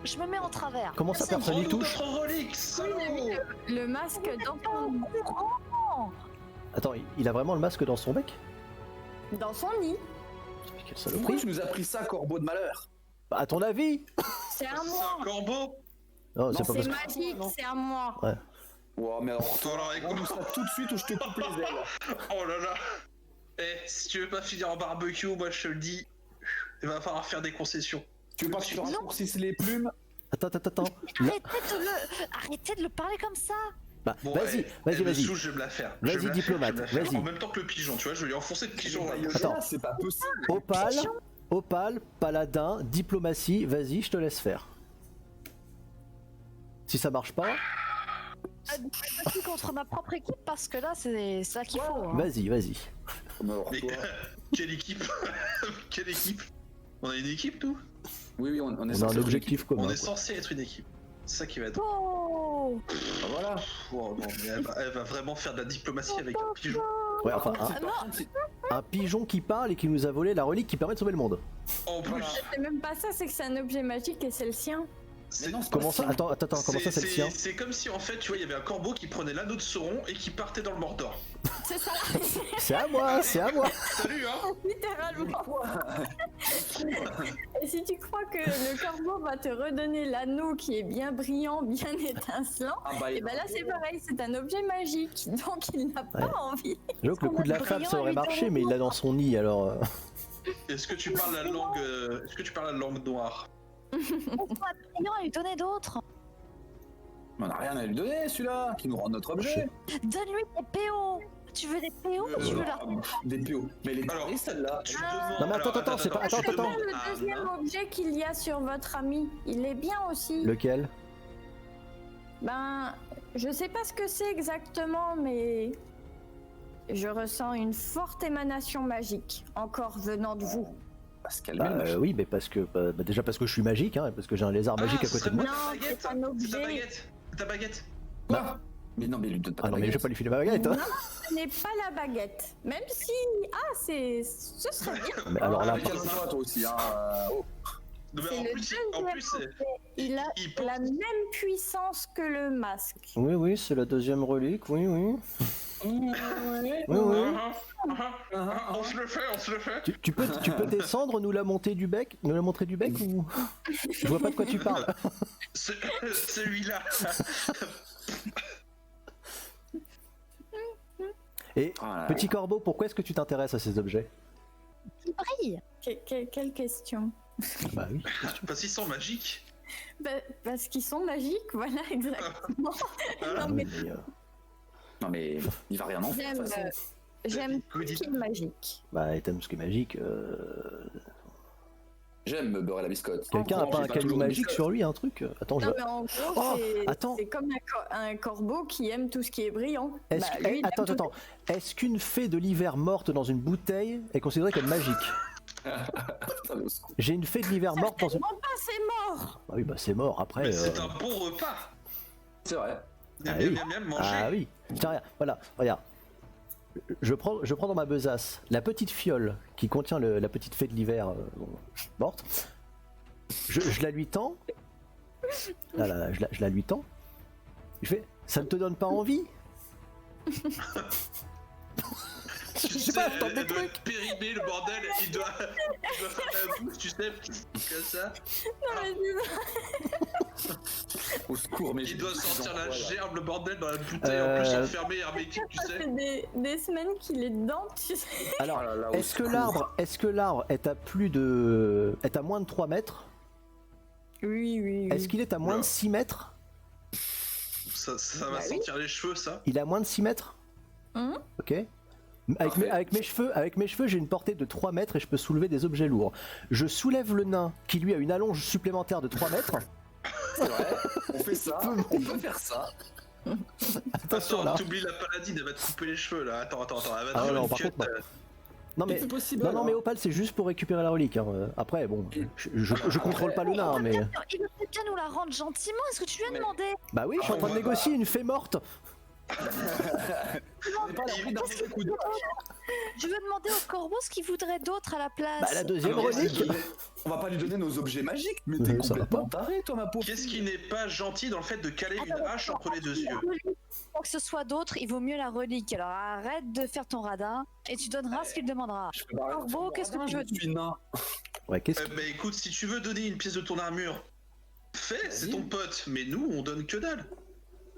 Je me mets en travers. Comment ça, personne n'y Rends-nous touche? notre relique, salaud. Le masque Attends, il a vraiment le masque dans son bec? dans son nid. Quelle Pourquoi saloperie. tu nous as pris ça, corbeau de malheur? Bah, à ton avis? C'est à C'est moi. un corbeau. Non, c'est Non, pas C'est parce que... magique, c'est à moi. Wow, mais alors, Alors, écoute. rends-nous ça tout de suite ou je te coupe les ailes. Oh là là. Eh, si tu veux pas finir en barbecue, moi je te le dis, il va falloir faire des concessions. Tu veux pas que je te raccourcisse les plumes? Attends. Là- Arrêtez de le parler comme ça. Bah, Bon, vas-y, le vas-y. sou, je vais me la faire. Vas-y, Je vais me la diplomate, faire, je vais me la faire. vas-y. En même temps que le pigeon, tu vois, je vais lui enfoncer le pigeon. là. Attends. C'est pas possible. Opale, paladin, diplomatie, vas-y, je te laisse faire. Si ça marche pas, Je suis contre ma propre équipe parce que là, c'est ça qu'il faut. hein. vas-y. Mais alors, Mais toi- quelle équipe? Quelle équipe? On a une équipe, nous? Oui, on est On a censé un être objectif On commun. est censé être une équipe. C'est ça qui va être. Oh une équipe. Ah, voilà. Oh, non, mais elle va vraiment faire de la diplomatie avec un pigeon. Ouais, enfin, Par contre, un pigeon qui parle et qui nous a volé la relique qui permet de sauver le monde. En plus, C'est même pas ça, c'est que c'est un objet magique et c'est le sien. Mais non, c'est Comment pas ça? si- Attends, comment ça c'est le sien? C'est comme si en fait, tu vois, il y avait un corbeau qui prenait l'anneau de Sauron et qui partait dans le Mordor. C'est ça, C'est à moi, c'est à moi. Salut, hein? littéralement. Et si tu crois que le corbeau va te redonner l'anneau qui est bien brillant, bien étincelant, Ah bah, et ben là c'est pareil, c'est un objet magique, donc il n'a pas envie. J'avoue que le coup de la fable ça aurait marché, mais il l'a dans son nid alors. Est-ce que tu parles la langue, la langue noire? Pourquoi Brillant à lui donner d'autres? Mais on a rien à lui donner, celui-là, qui nous rend notre objet. Donne-lui des PO. Tu veux des PO ou tu veux la... Des PO. Mais elle est Alors, tarée, celle-là. Tu Ah. demandes. Non, mais attends, c'est pas- attends, je attends. demande Le à deuxième Anna. objet qu'il y a sur votre ami, il est bien aussi. Lequel? Ben, je sais pas ce que c'est exactement, mais je ressens une forte émanation magique, encore venant de vous. Parce qu'elle Bah oui, mais parce que déjà parce que je suis magique, hein, parce que j'ai un lézard magique à ce côté de serait moi. moi. ta baguette. Non, c'est un C'est ta objet. baguette. Ta baguette. Quoi? Mais non, mais lui donne pas Ah de non mais je vais baguette. pas lui filer ma baguette. Hein. Non, ce n'est pas la baguette. Même si, ce serait bien. Mais alors là, Ah, calme-toi, toi aussi, hein. Oh. Non, C'est mais le en plus, deuxième Il a il porte- la même puissance que le masque. oui, c'est la deuxième relique, oui. Ouais. On se le fait. Tu peux descendre, nous la montrer du bec ou je vois pas de quoi tu parles. Celui-là. Et Ah, là, petit corbeau, pourquoi est-ce que tu t'intéresses à ces objets? Il brille. Quelle question? Bah oui. Parce qu'ils sont magiques. Parce qu'ils sont magiques, voilà, exactement. Voilà. Non, mais Non, mais il va rien en faire, de toute façon. j'aime tout ce qui est magique. Bah et t'aimes ce qui est magique. J'aime me beurrer la biscotte. Quelqu'un a Bon, pas j'ai un caillou toujours de magique biscotte. sur lui, un truc? Attends, je... Non, mais en gros, Oh, c'est attends. c'est comme un corbeau qui aime tout ce qui est brillant. Est-ce Bah, que- lui, il aime tout- attends. Est-ce qu'une fée de l'hiver morte dans une bouteille est considérée comme magique? Putain, au secours. J'ai une fée de l'hiver morte dans une... Certainement pas, c'est mort. Ah oui, bah c'est mort après. Mais c'est un bon repas. C'est vrai. Ah Miam, oui. miam, miam, manger. Ah oui. Tiens, regarde, voilà, regarde. je prends dans ma besace la petite fiole qui contient la petite fée de l'hiver morte. Je la lui tends. Là, je la lui tends. Je fais, ça ne te donne pas envie? Tu Je sais pas, je tente des elle doit trucs. être périmé le bordel, il doit faire la bouche, tu sais, comme ça. Non, mais Au secours, mais Il doit sortir la gerbe. gerbe, le bordel dans la bouteille, en plus enfermée, hermétique, tu ça sais. fait des semaines qu'il est dedans, tu sais. Alors, Oh là là, au est-ce que secours. l'arbre est à moins de 3 mètres? Oui. Est-ce qu'il est à moins Non. de 6 mètres? Ça va Bah oui. sentir les cheveux, ça. Il est à moins de 6 mètres? Hum. Ok. Avec mes cheveux, j'ai une portée de 3 mètres et je peux soulever des objets lourds. Je soulève le nain qui lui a une allonge supplémentaire de 3 mètres. C'est vrai, on fait ça, on peut faire ça. Attention là. Attends, t'oublies la paladine, elle va te couper les cheveux là. Attends, elle va te Ah faire non, une par cut. contre, non. Non mais, C'est possible. non, mais alors. Opal, c'est juste pour récupérer la relique. Hein. Après, bon, je contrôle pas le nain, hein, mais. Il veut peut-être bien nous la rendre gentiment, est-ce que tu lui as Mais- demandé? Bah oui, je suis en train de négocier une fée morte. On n'est pas à l'abri d'un mauvais coup de Je veux demander au corbeau ce qu'il voudrait d'autre à la place. Bah la deuxième Ah, mais relique. on va pas lui donner nos objets magiques, mais t'es Ça va complètement taré, toi, ma pauvre. Qu'est-ce qui n'est pas gentil dans le fait de caler une hache entre les deux yeux? Pour que ce soit d'autre, il vaut mieux la relique. Alors arrête de faire ton radin et tu donneras ce qu'il demandera. Je peux pas arrêter de Corbeau, faire qu'est-ce que mon tu veux radin, je suis nain. Ouais, qu'est-ce Bah écoute, si tu veux donner une pièce de ton armure, fais, c'est ton pote. Mais nous, on donne que dalle.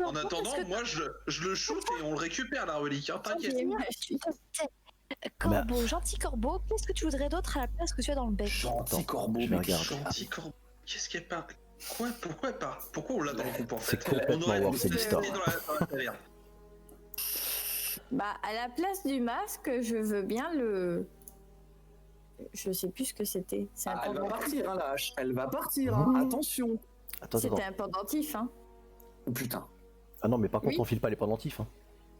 En Corbeau, attendant, qu'est-ce que moi je le shoot et on le récupère la relique, hein, t'inquiète. Corbeau, gentil corbeau, qu'est-ce que tu voudrais d'autre à la place que tu as dans le bec? Gentil corbeau, je vais mec. regarder. Gentil corbeau. Qu'est-ce qu'elle parle? Quoi? Pourquoi elle parle? Pourquoi on l'a dans le groupe en fait? C'est complètement On aurait War, c'est dû l'histoire. rester dans la taverne. Bah, à la place du masque, je veux bien le. Je sais plus ce que c'était. C'est un Ah, elle va pendentif. partir, hein, la hache. Elle va partir, hein. Attention. Attends. C'était un pendentif, hein. Oh, putain. Ah non, mais par contre, Oui. on file pas les pendentifs. Hein.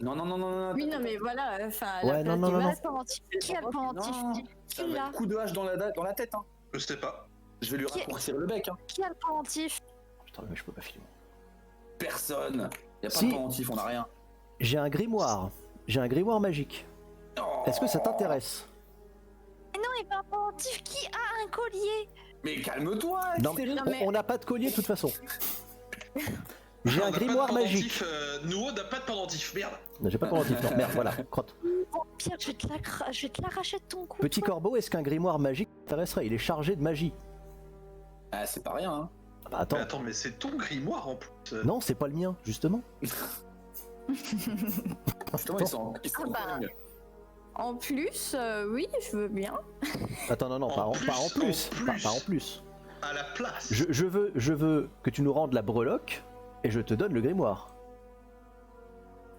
Non. Oui, non, mais voilà, enfin, à Ouais, la place non, du non, non. masque. Pendentif. Qui a le pendentif? Non. Qui Ça va l'a? être coup de hache dans la tête, hein. Je sais pas. Je vais lui Qui- raccourcir le bec, hein. Qui a le pendentif? Putain, mais je peux pas filer. Personne. Y a pas Si. de pendentif, on a rien. J'ai un grimoire. J'ai un grimoire magique. Oh. Est-ce que ça t'intéresse? Non, il veut un pendentif. Qui a un collier? Mais calme-toi, Non, Astérix. Non, mais- on n'a pas de collier de toute façon. J'ai On un n'a pas de grimoire pendentif, magique. Nous, on n'a pas de pendentif, merde. Non, j'ai pas de pendentif. Non, merde, voilà. Crotte. Oh, Pierre, je vais te l'arracher de ton cou. Petit corbeau, est-ce qu'un grimoire magique t'intéresserait? Il est chargé de magie. Ah, c'est pas rien, hein. Ah bah attends. Mais attends, mais c'est ton grimoire en plus. Non, c'est pas le mien, justement. Justement, ils sont Ah bah. dingues. En plus, oui, je veux bien. Attends, non, En pas en plus, plus. en plus. Pas en plus. À la place. Je veux que tu nous rendes la breloque et je te donne le grimoire.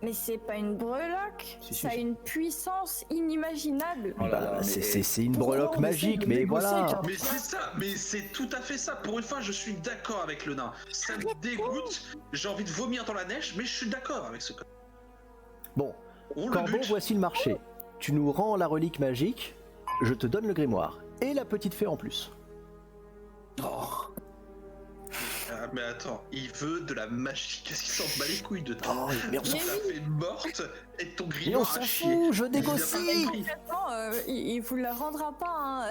Mais c'est pas une breloque. Si, si, Ça a si. une puissance inimaginable. Oh là Bah, là, mais- c'est une Pourquoi breloque on essaie magique, de mais négocier voilà. avec un- Mais c'est ça, mais c'est tout à fait ça. Pour une fois, je suis d'accord avec le nain. Ça me dégoûte. J'ai envie de vomir dans la neige, mais je suis d'accord avec ce code. Bon, On le Corbeau, bute. voici le marché. Tu nous rends la relique magique, je te donne le grimoire. Et la petite fée en plus. Oh. Ah, mais attends, il veut de la magie. Qu'est-ce qu'il s'en bat les couilles de toi? Oh, mais on s'en Mais fout. Ta fée morte et ton Mais on grimoire s'en à chier. fout, je Il a pas négocie. compris. Concrètement, il vous la rendra pas. Hein.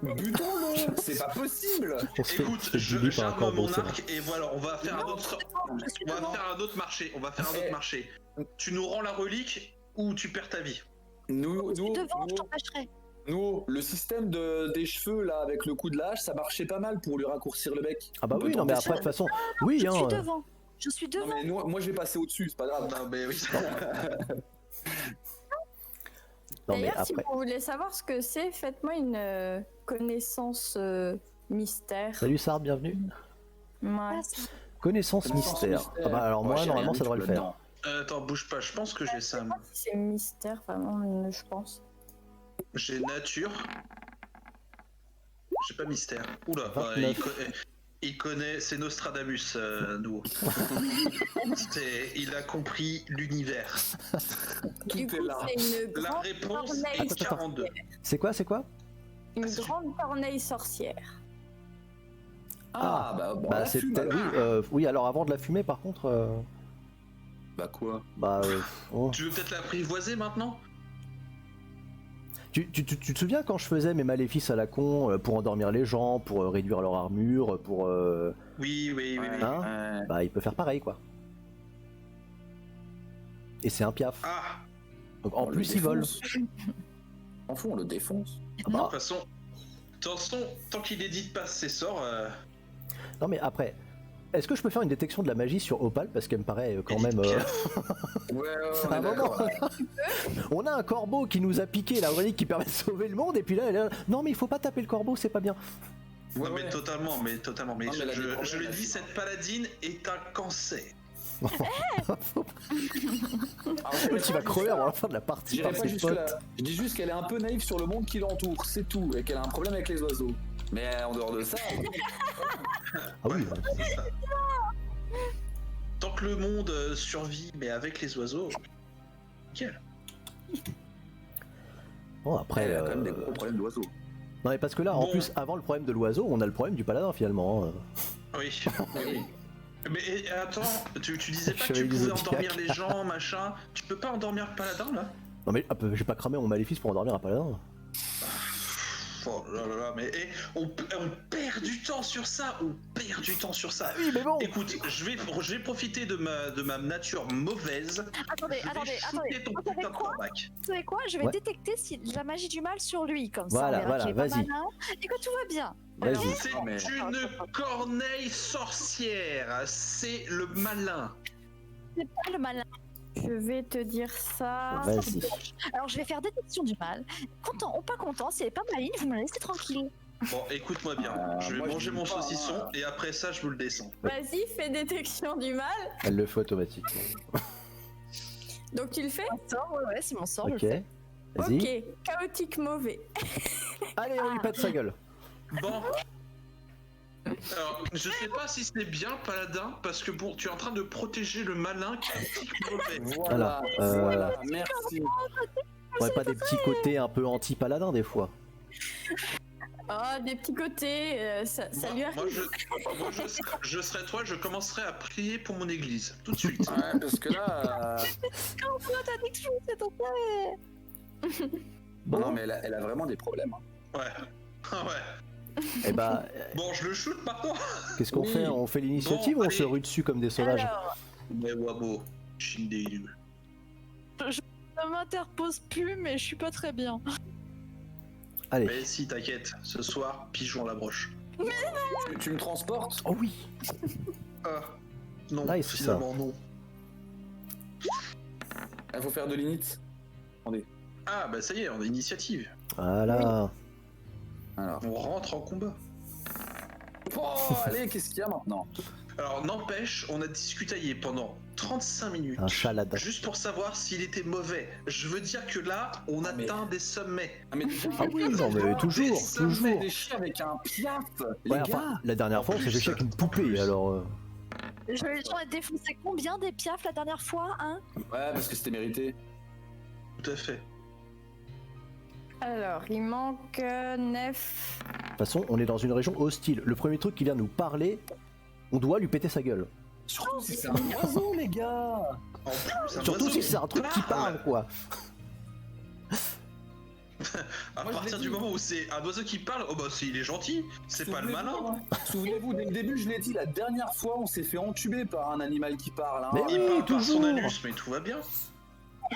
Butons-le. C'est pas possible. On se fait Écoute, bully par un j'arme corbeau, mon c'est bon. arc et voilà, on va faire un autre. On va faire un autre marché. On va faire un autre marché. Tu nous rends la relique ou tu perds ta vie. Nous, Devant, je t'empêcherai. le système des cheveux là avec le coup de l'âge, ça marchait pas mal pour lui raccourcir le bec. Ah bah On peut oui, non mais tenter après de ça. toute façon, oui Je hein. suis devant. Je suis Non devant. mais moi je vais passer au-dessus, c'est pas grave. Non mais oui. Non mais D'ailleurs, si après. vous voulez savoir ce que c'est, faites-moi une connaissance mystère. Salut Sarah, bienvenue. Ouais. Ah, c'est- Connaissance mystère. Ah bah alors moi j'ai normalement rien ça du devrait tout le faire. là-dedans. Attends, bouge pas. Je pense que j'ai ça. moi. C'est mystère, vraiment, je pense. J'ai nature. J'ai pas mystère. Oula, 29. il connaît, c'est Nostradamus, nous. Il a compris l'univers. Du Tout coup, est là. c'est une La grande réponse corneille est 42. C'est quoi, c'est quoi? Une c'est- grande corneille sorcière. Ah bah bon, Bah la c'est fume, peut-être alors. oui, oui alors avant de la fumer par contre Bah quoi? Bah, oh. Tu veux peut-être l'apprivoiser maintenant? Tu te souviens quand je faisais mes maléfices à la con pour endormir les gens, pour réduire leur armure, pour... Oui. Hein Bah, il peut faire pareil, quoi. Et c'est un piaf. Ah, Donc, en On plus, le il vole. défonce. En fond, on le défonce. Ah de bah, toute façon, tant qu'il édite pas ses sorts, non, mais après, est-ce que je peux faire une détection de la magie sur Opal? Parce qu'elle me paraît quand édite même... bien. Ouais, on Ah, est bon, d'accord. On a un corbeau qui nous a piqué la relique qui permet de sauver le monde, et puis là, elle est là, non mais il faut pas taper le corbeau, c'est pas bien. Ouais, mais ouais. totalement. Mais Non, mais elle a des je problèmes, l'ai elle. dit, cette paladine est un cancer. Ah, ouais, Tu vas crever avant la fin de la partie J'irai par pas ses jusque là. potes. Je dis juste qu'elle est un peu naïve sur le monde qui l'entoure, c'est tout, et qu'elle a un problème avec les oiseaux. Mais en dehors de ça, Ah oui, C'est ça. Tant que le monde survit, mais avec les oiseaux, nickel. bon après... elle a quand même des gros problèmes d'oiseaux. Non mais parce que là, en Bon. plus, avant le problème de l'oiseau, on a le problème du paladin finalement. Oui. Oui. Mais attends, tu disais pas que Chevalier tu pouvais Zodiac. endormir les gens, machin. Tu peux pas endormir le paladin là? Non mais j'ai pas cramé mon maléfice pour endormir un paladin. Oh là là là, mais on perd du temps sur ça, Oui mais bon. Écoute, je vais profiter de ma nature mauvaise. Attendez, Je vais shooter ton Vous savez putain de quoi corbac. Vous savez quoi? Je vais Ouais. détecter si la magie du mal sur lui, comme Voilà, ça on verra voilà, qu'il est pas vas-y. malin et que tout va bien. Vas-y. Alors, C'est Non, mais- une corneille sorcière, c'est le malin. c'est pas le malin. Je vais te dire ça. Vas-y. Alors je vais faire détection du mal. Content ou pas content, si elle est pas maligne, vous me laissez tranquille. Bon, écoute-moi bien, je vais moi, je manger dis mon pas, saucisson hein. et après ça je vous le descends. Vas-y, fais détection du mal. Elle le fait automatiquement. Donc tu le fais? Ouais, c'est mon sort, je Ok. le fais. Vas-y. Ok, chaotique mauvais. Allez, on lui pète sa gueule. Bon. Alors, je sais pas si c'est bien, paladin, parce que bon, tu es en train de protéger le malin qui est tic mauvais. Voilà, voilà, merci. On aurait pas des petits côtés un peu anti-paladin des fois. Oh, des petits côtés, ça lui arrive. Je serais toi, je commencerai à prier pour mon église, tout de suite. Ouais, parce que là. Comment t'as dit que je faisais ton fait? Bon, Non, mais elle a vraiment des problèmes. Hein. Ouais. Ah ouais. et bah, Bon, je le shoot maintenant. qu'est-ce qu'on Oui. fait? On fait l'initiative Bon, ou on se allez. rue dessus comme des sauvages? Alors, Mais wabo, Shinderu. Ne m'interpose plus, mais je suis pas très bien. Allez. Mais si, t'inquiète, ce soir, pigeon à la broche. Tu me transportes? Oh oui. Ah, non, Nice, ça. finalement non. Il faut faire de l'init. Attendez. Ah, bah ça y est, on a initiative. Voilà. Alors. On rentre en combat. Oh, allez, qu'est-ce qu'il y a maintenant? Alors, n'empêche, on a discutaillé pendant 35 minutes. Un chaladin. Juste pour savoir s'il était mauvais. Je veux dire que là, on Ah, mais- atteint des sommets. Ah, mais Ah oui, non mais toujours, Ça toujours. fait des chiens avec un piaf, les Ouais, gars. enfin, la dernière fois on s'est fait chier avec une poupée, plus. alors... J'en ai défoncé combien des piafs la dernière fois, hein? Ouais, parce que c'était mérité. Tout à fait. alors, il manque Nef. De toute façon, on est dans une région hostile. Le premier truc qui vient nous parler, on doit lui péter sa gueule. Surtout si c'est un oiseau, les gars. En plus, un Surtout oiseau si c'est un truc qui parle, quoi. À Moi, je partir l'ai du dit. moment où c'est un oiseau qui parle, oh bah il est gentil, c'est pas le malin. Souvenez-vous, dès le début, je l'ai dit, la dernière fois, on s'est fait entuber par un animal qui parle. Hein. Mais Il oui, parle par son toujours. anus, mais tout va bien.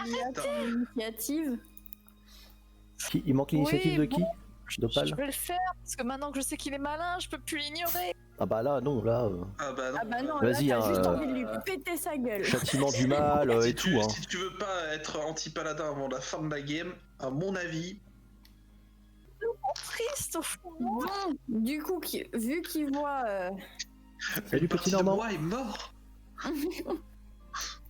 Initiative. Il manque l'initiative Oui, de qui? D'Opal? Je vais le faire, parce que maintenant que je sais qu'il est malin, je peux plus l'ignorer. Ah bah là, non, là... Ah bah non. Ah bah non, Vas-y, là, t'as hein, juste envie de lui péter sa gueule. Châtiment du mal et tout, hein. Si tu veux pas être anti-paladin avant la fin de la game, à mon avis, Triste au fond. Bon, du coup, vu qu'il voit... Salut une petit partie de Normand. moi est mort.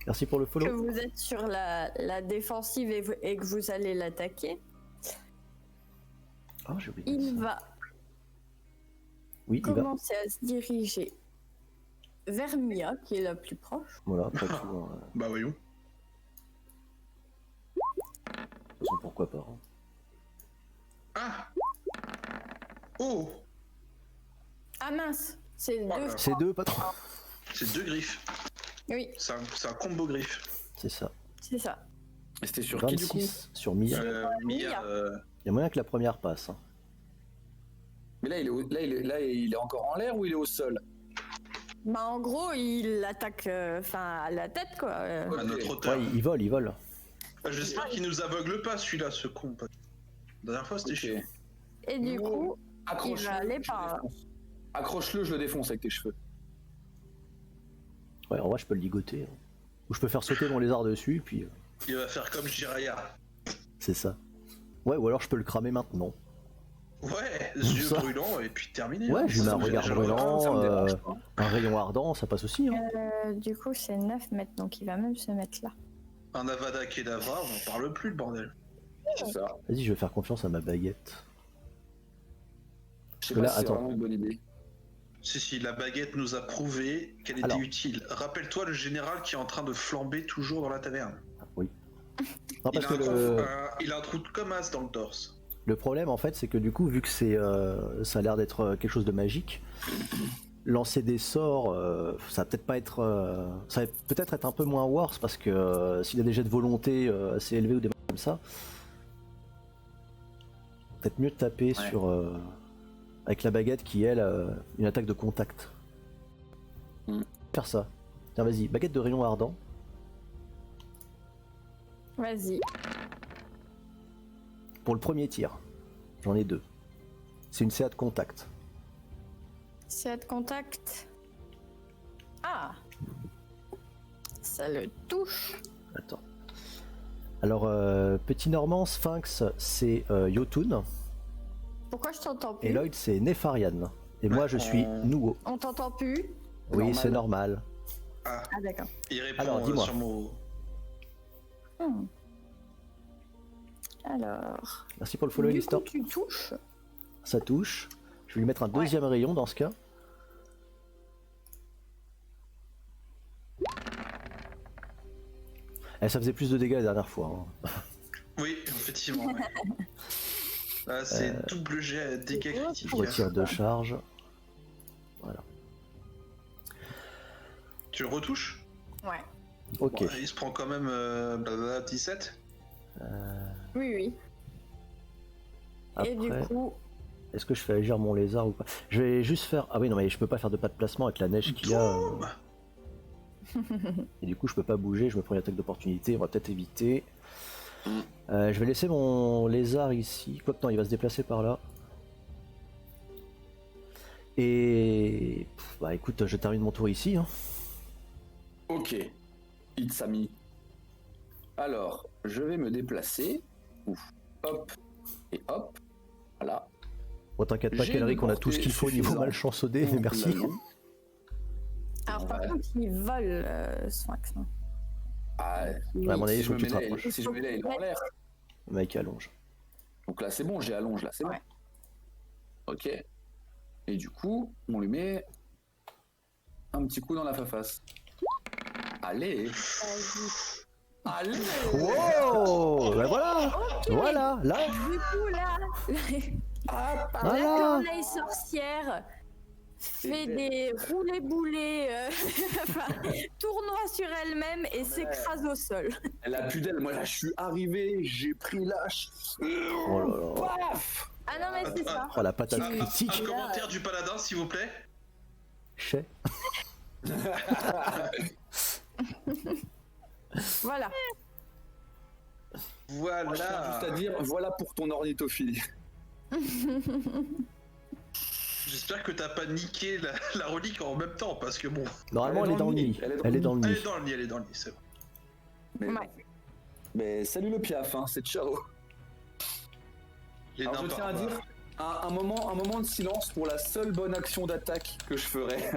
Merci pour le que follow. vous êtes sur la défensive et que vous allez l'attaquer, Ah, j'ai oublié. il va Oui, il va. commencer à se diriger vers Mia, qui est la plus proche. Voilà, après tout, hein. Bah voyons. De toute façon, pourquoi pas. Hein. Ah. Oh. Ah mince, c'est Oh deux. là. C'est deux, pas trois. C'est deux griffes. Oui, C'est un combo griffe. C'est ça. c'est ça. Et c'était sur qui du coup? 26 sur Mia. Mia, Il y a moyen que la première passe. Hein. Mais là, il est encore en l'air ou il est au sol? Bah en gros, il attaque à la tête quoi. à notre hauteur. Ouais, il vole, il vole. J'espère qu'il nous aveugle pas celui-là, ce con. La dernière fois, c'était Ok. chiant. Et du coup, Accroche-le, il va aller je par le là. défonce. Accroche-le, je le défonce avec tes cheveux. Ouais, en vrai, je peux le ligoter. Hein. Ou je peux faire sauter mon lézard dessus, puis Il va faire comme Jiraya. c'est ça. Ouais, ou alors je peux le cramer maintenant. Ouais, Comme yeux ça. brûlants et puis terminé. Ouais, hein. je lui mets Ça, un regard j'ai- brûlant, ça me dérange pas. un rayon ardent, ça passe aussi. Hein. Du coup, c'est 9 mètres, donc il va même se mettre là. Un Avada Kedavra, on n'en parle plus, le bordel. C'est ça. Vas-y, je vais faire confiance à ma baguette. Je sais Que pas là, si c'est attends. vraiment une bonne idée. Si, la baguette nous a prouvé qu'elle était Alors. utile. Rappelle-toi le général qui est en train de flamber toujours dans la taverne. Oui. Non, Il parce a, que il a un trou de comme as dans le torse. le problème, en fait, c'est que du coup, vu que ça a l'air d'être quelque chose de magique, lancer des sorts, ça va peut-être pas être, ça va peut-être être un peu moins worse parce que s'il y a des jets de volonté assez élevés ou des trucs comme ça, peut-être mieux de taper Ouais. sur avec la baguette qui elle une attaque de contact. Faire ça. Tiens, vas-y, baguette de rayon ardent. Vas-y. Pour le premier tir, j'en ai 2. C'est une CA de contact. C'est de contact. Ah. Ça le touche. Attends. Alors, petit Normand, Sphinx, c'est Jotun. Pourquoi je t'entends plus? Et Lloyd, c'est Nefarian. Et moi, je suis Nuo. On t'entend plus? Oui, Normal. c'est normal. Ah d'accord. Il répond Alors, dis-moi. sur mon... Hmm. Alors. Merci pour le follow, Du Lister. coup, tu touches. Ça touche. Je vais lui mettre un deuxième rayon dans ce cas. Eh, ça faisait plus de dégâts la dernière fois. Hein. Oui, effectivement. Ouais. Là, c'est double jet dégâts critiques. Je retire 2 charges. Voilà. Tu le retouches? Ouais. Ok. Bon, il se prend quand même 17. Oui, oui. Et du Après, coup, est-ce que je fais agir mon lézard ou pas? Je vais juste faire. Ah oui, non, mais je peux pas faire de pas de placement avec la neige qu'il y a. Et du coup, je peux pas bouger. Je me prends une attaque d'opportunité. On va peut-être éviter. Je vais laisser mon lézard ici. Quoique, non, il va se déplacer par là. Et. Bah écoute, je termine mon tour ici. Hein. Ok. It's Ami. Alors, je vais me déplacer. Ouf. Hop. Et hop. Voilà. Bon, t'inquiète pas, J'ai Kelric, une on a tout ce qu'il faut au niveau portée malchance au dé. suffisante. Merci. alors par Ouais. contre, il vole Sphinx. Hein. Ah, Ouais, à mon avis, il si faut je que tu te me mets là, rapproches. si je me mets là, il est en l'air. Le mec allonge. Donc là, c'est bon, j'ai allonge là, c'est Ouais. bon. Ok. Et du coup, on lui met un petit coup dans la face. Allez. Allez. Wow, bah voilà. Voilà, là. Du coup, là, Ah, la Voilà. corneille sorcière fait des roulés-boulés, enfin, tournoie sur elle-même et s'écrase au sol. elle a plus d'elle. Moi, là, je suis arrivé, j'ai pris lâche. Oh là là. Paf. Ah non, mais c'est ça. Oh la patate Un critique. commentaire du paladin, s'il vous plaît. Chais. Voilà. Moi, je tiens juste à dire, voilà pour ton ornithophilie. J'espère que t'as pas niqué la relique en même temps, parce que bon... Normalement, elle est dans le nid. Elle est dans le Elle nid. est dans le nid, elle est dans le nid, c'est bon. Mais, Ouais. mais salut le piaf, hein, c'est ciao. Les Alors, nains je tiens à barbares. dire un moment de silence pour la seule bonne action d'attaque que je ferai.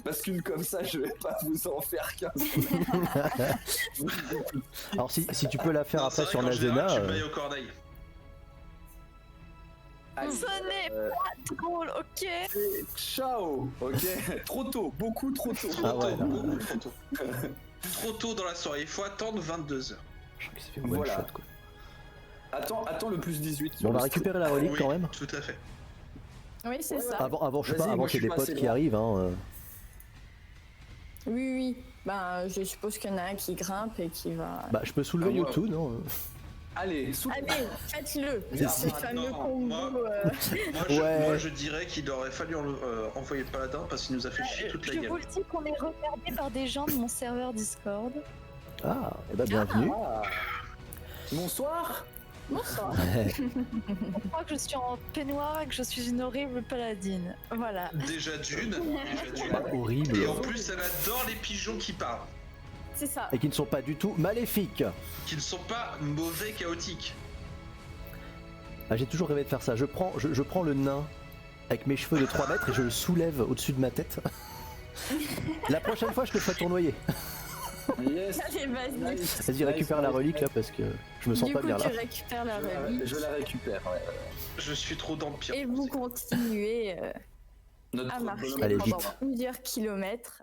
Parce qu'une comme ça, je vais pas vous en faire 15. Alors si tu peux la faire Non, après c'est sur vrai qu'en général, Nazena, tu payes au corneille. Allez, Ce n'est pas drôle, ok. ciao. Ok. Trop tôt, beaucoup trop tôt. Ah ouais, là. Trop tôt. Trop tôt dans la soirée, il faut attendre 22h. je crois qu'il s'est fait one Voilà. shot quoi. Attends le plus 18. Bon, sur on va le récupérer la relique Oui, quand même. tout à fait. Oui, c'est ça. Avant, je sais Vas-y, pas, avant moi, qu'il y ait je des suis potes passé qui loin. arrivent. Hein. Oui, oui. Ben, je suppose qu'il y en a un qui grimpe et qui va... Bah, je peux soulever Ah, moi. Yotu, non Allez, sous. Allez, faites-le. Si, Ce si. fameux Non, combo. moi- Ouais. Moi, je dirais qu'il aurait fallu envoyer le paladin parce qu'il nous a fait chier toute la Je game. vous le dis qu'on est regardé par des gens de mon serveur Discord. Ah, et bah bienvenue. Ah. Bonsoir. Bonsoir. Je crois que je suis en peignoir et que je suis une horrible paladine. Voilà. Déjà d'une. Bah, horrible. Et en plus, elle adore les pigeons qui parlent, C'est ça. Et qui ne sont pas du tout maléfiques. qui ne sont pas mauvais, chaotiques. Ah, j'ai toujours rêvé de faire ça. Je prends le nain avec mes cheveux de 3 mètres et je le soulève au-dessus de ma tête. La prochaine fois, je te ferai tournoyer. Yes. Allez, vas-y. Vas-y, récupère la relique là parce que je me sens Du pas coup, bien là. tu récupères la relique Je la récupère. Ouais. Je suis trop dans le pire. et vous continuez Notre à marcher Allez, pendant vite. plusieurs kilomètres